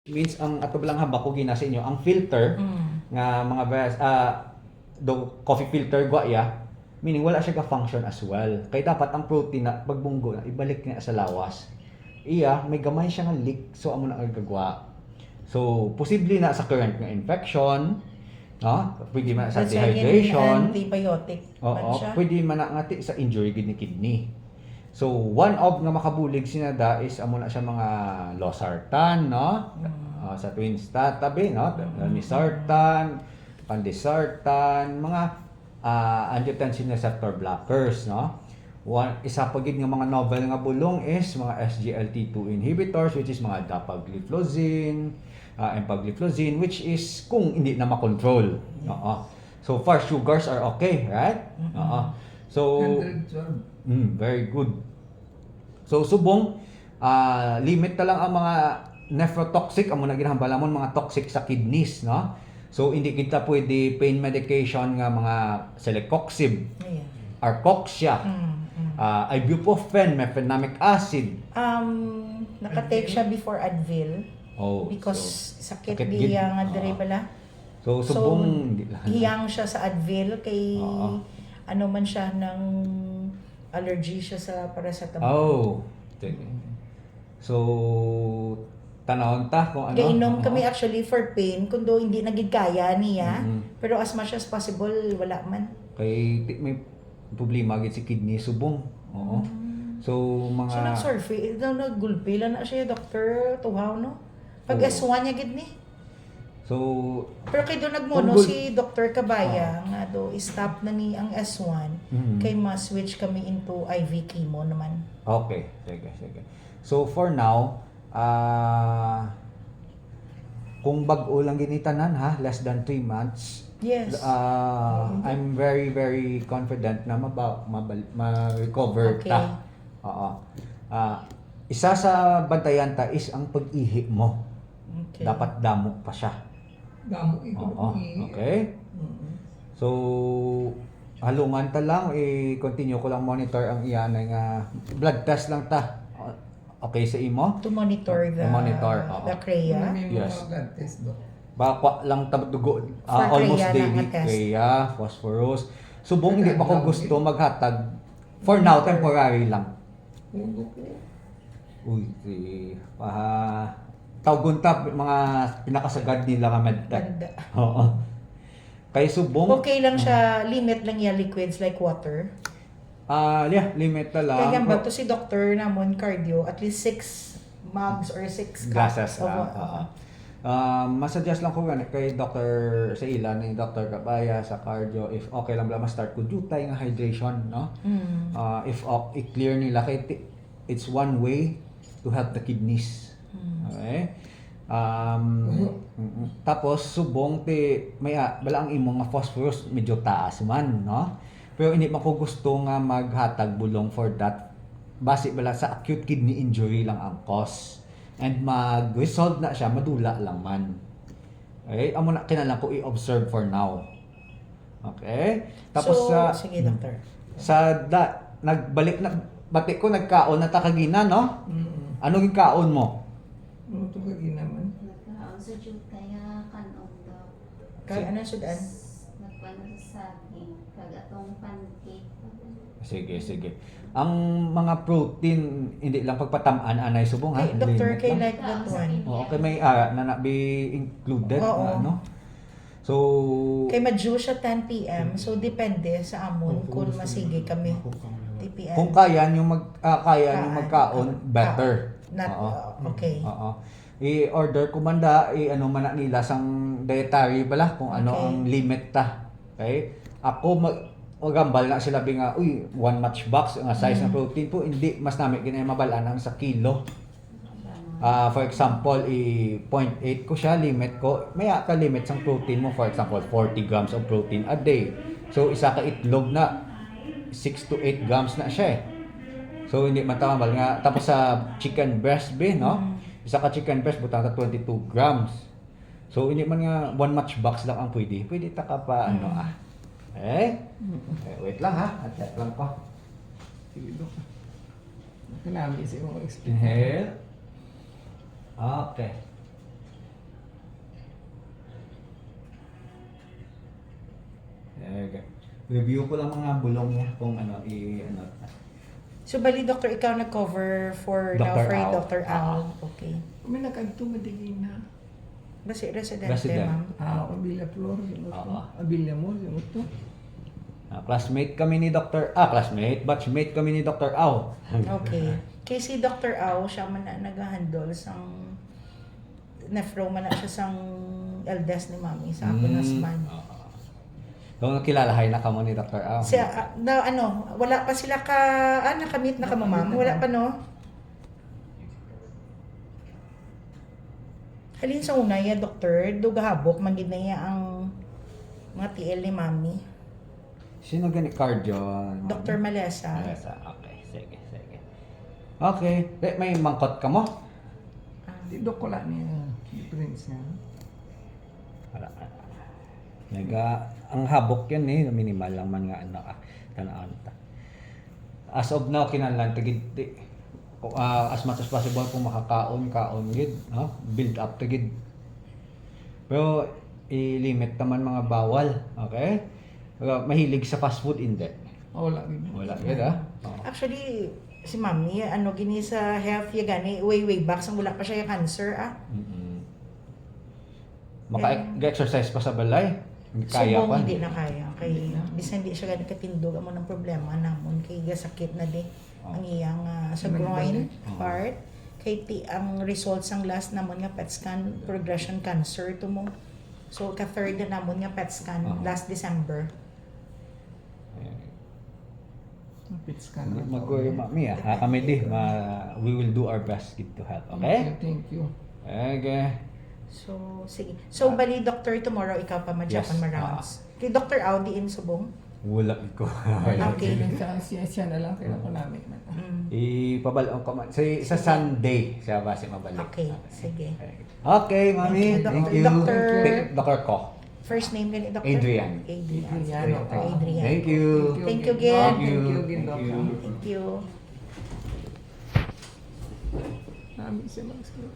Means ang ato lang haba ko gina sa inyo, ang filter nga mga do coffee filter gwa ya, meaning wala siya ka-function as well. Kaya dapat ang protein na pagbunggo na ibalik niya sa lawas. Iya, may gamay siya nga leak, so amo na gagwa. So, posible na sa current nga infection, no? Pwede man sa That's why dehydration. antibiotic man Oo, siya. pwede man na ngati sa injury gid ni kidney. So, one of nga makabulig sinada is amo na siya mga losartan, no? Sa Twinstat tabi, no? Losartan, pandesartan, mga angiotensin receptor blockers, no? Isa pa gid nga mga novel nga bulong is mga SGLT2 inhibitors, which is mga dapagliflozin, empagliflozin, which is kung hindi na makontrol. Oo. So far sugars are okay, right? Oo. So 112. very good. So subong limit ta lang ang mga nephrotoxic, amo na ginahambalamon mga toxic sa kidneys, no? So hindi kita pwede pain medication nga mga celecoxib, Ayan. arcoxia, ibuprofen, mefenamic acid. Nakatake siya before Advil Oh, because sakit sakit gid. diya nga dire pala. So subong hindi lang. hiyang siya sa Advil kay Oo. ano man siya ng allergy siya sa paracetamol. Oh. Sige. So tanawon ta kung ano. Kaya inom Oo. kami actually for pain kundo hindi nagid kaya niya. Mhm. Pero as much as possible wala man. Kay may problema gid si kidney subong. Oo. So mga So nag-survey, naggulpi lang na siya doctor tuhaw no. Pag Oo. S1 niya gid ni. So Pero kay do nagmono Kung si Dr. Kabaya nga do stop na ni ang S1 Mhm. kay ma-switch kami into IV chemo naman. okay, sige. So for now, kung bag-o lang ginitanan ha, less than 3 months, Yes. I'm very very confident na ma-recover Okay. ta. Oo. Isa sa bantayan ta is ang pag-ihi mo. Okay. Dapat damo pa siya. Damo ito. Oo. Okay? So, halungan ta lang, continue ko lang monitor ang iyan nga blood test lang ta. Okay sa imo? To monitor the Monitor, oo. the CREA. May Yes. mga blood test do. Baka lang dugo, For almost CREA daily. lang nga test. Kaya, phosphorus. Subong hindi pa ko gusto maghatag. For now, temporary lang. Hugo po. Uy, tawgon ta mga pinakasagad nila nga medtech. Ganda. Oo. Kay subong, Okay lang siya, limit lang niya liquids like water. limit na lang. Kaya gamba to si doctor namon cardio, at least 6 mugs or 6 Glasses. cups of Masuggest lang ko nga kay Dr. sa ilan ni Dr. Kabaya sa cardio if okay lang ba ma-start ko dutay nga hydration, no? If i-clear nila kay it's one way to help the kidneys. Okay? Tapos subong may bala ang imong nga phosphorus medyo taas man, no? Pero hindi man ko gusto nga maghatag bulong for that. Base bala sa acute kidney injury lang ang cause. And mag-resolve na siya, madula lang man. Okay? Amo na kinalang ko i-observe for now. Okay? Tapos so, sa sige doctor. nagbalik na bati ko nagkaon na ta kagina, no? Ano yung kaon mo? Ano ito kagi naman? Sa jud kaya kanon daw. Kaya ano sudan? Nagpano sa saging kag atong pancake. Sige. Ang mga protein hindi lang pagpatamaan anay subong ha. Hey, doctor, Limit kay lang. like that one. Oo, okay may na be included Oo. na ano. So Kay madyo siya 10 p.m. So depende sa amon kung masige kami. 10 p.m. kung kaya nyo kaya nyo Kaan. magkaon, better. Not, Oo. okay. Oo. I-order ko man da, ano man na nila sang dietary bala kung ano Okay. ang limit ta. Okay? Ako magambal na sila nga, uy, one match box nga size na protein po, hindi mas namin ginay mabalaan ang sa kilo. For example, 0.8 ko siya, limit ko. May ka limit sang protein mo, for example, 40 grams of protein a day. So, isa ka itlog na 6 to 8 grams na siya eh. So, hindi matambal nga. Tapos sa chicken breast be, no? Isa ka chicken breast, butang ka 22 grams. So, hindi man nga one match box lang ang pwede. Pwede ta ka pa, wait lang ha. At check lang pa. Sige do. Kailangan isa mo explain. Inhale. Okay. Review ko lang mga bulong niya kung ano, ano. So, bali, Dr. ikaw nag-cover for now Dr. for Au. Dr. Au. Okay. May nakadto madigi na. Basi residente, Resident. ma'am. Abila Flor, sino to? Oo. Abila mo, sino to? Classmate kami ni classmate, batchmate kami ni Dr. Au. Okay. Kay si Dr. Au, siya man na nag-handle sang nefro man na siya sang eldest ni mami sa ako nasman. Kung nakilalahay na ka mo ni Dr. Au. Siya, na ano, wala pa sila nakamit na ka mo, ma'am? Wala pa, no? Halin sa una, ya, doktor, dugahabok, magid na niya ang mga TL ni mami. Sino gani cardio? Dr. Malesa. Malesa. Okay, sige. Okay, may mangkot ka mo? Di do ko lang niya. Difference niya. Wala. Ang habok yan minimal lang man nga tanaan ta. As of now kinahanglan tigid as much as possible kung makakaon gid, no? Build up tigid. Pero i-limit naman mga bawal, okay? Mahilig sa fast food hindi. Wala gid. Wala gid ah. Actually, si mami, gini sa health, ya gani, way back, sang wala pa siya yung cancer, Maka-exercise pa sa balay. Hindi kaya Subong pa. hindi na kaya. Kay, bisan di siya gani katindog mo ng problema namon. Kay gasakit na di ang iyang sa groin part. Kay ang results ang last namon nga PET scan, progression cancer to mo. So, ka-third na namon nga PET scan last December. Pits ka na. Mag-worry mami kami we will do our best to help, okay? Thank you. Okay. So, sige. So, bali, Doctor, tomorrow ikaw pa ma-Japan Yes. ma-rounds. Kay Dr. Audi in Subong. Wala ko. Okay. Siya na lang, kaya ko namin. Ipabalong ko man. Sa Sunday, siya ba siya mabalik? Okay, sige. Okay, mami. Thank Thank you, you. Dr. Dr. Ko. First name gani, Dr. Adrian. Adrian. Dr. Adrian. Thank you. Thank you again. Thank you again, Thank Doc. you. Thank you. Namin siya mag-skip.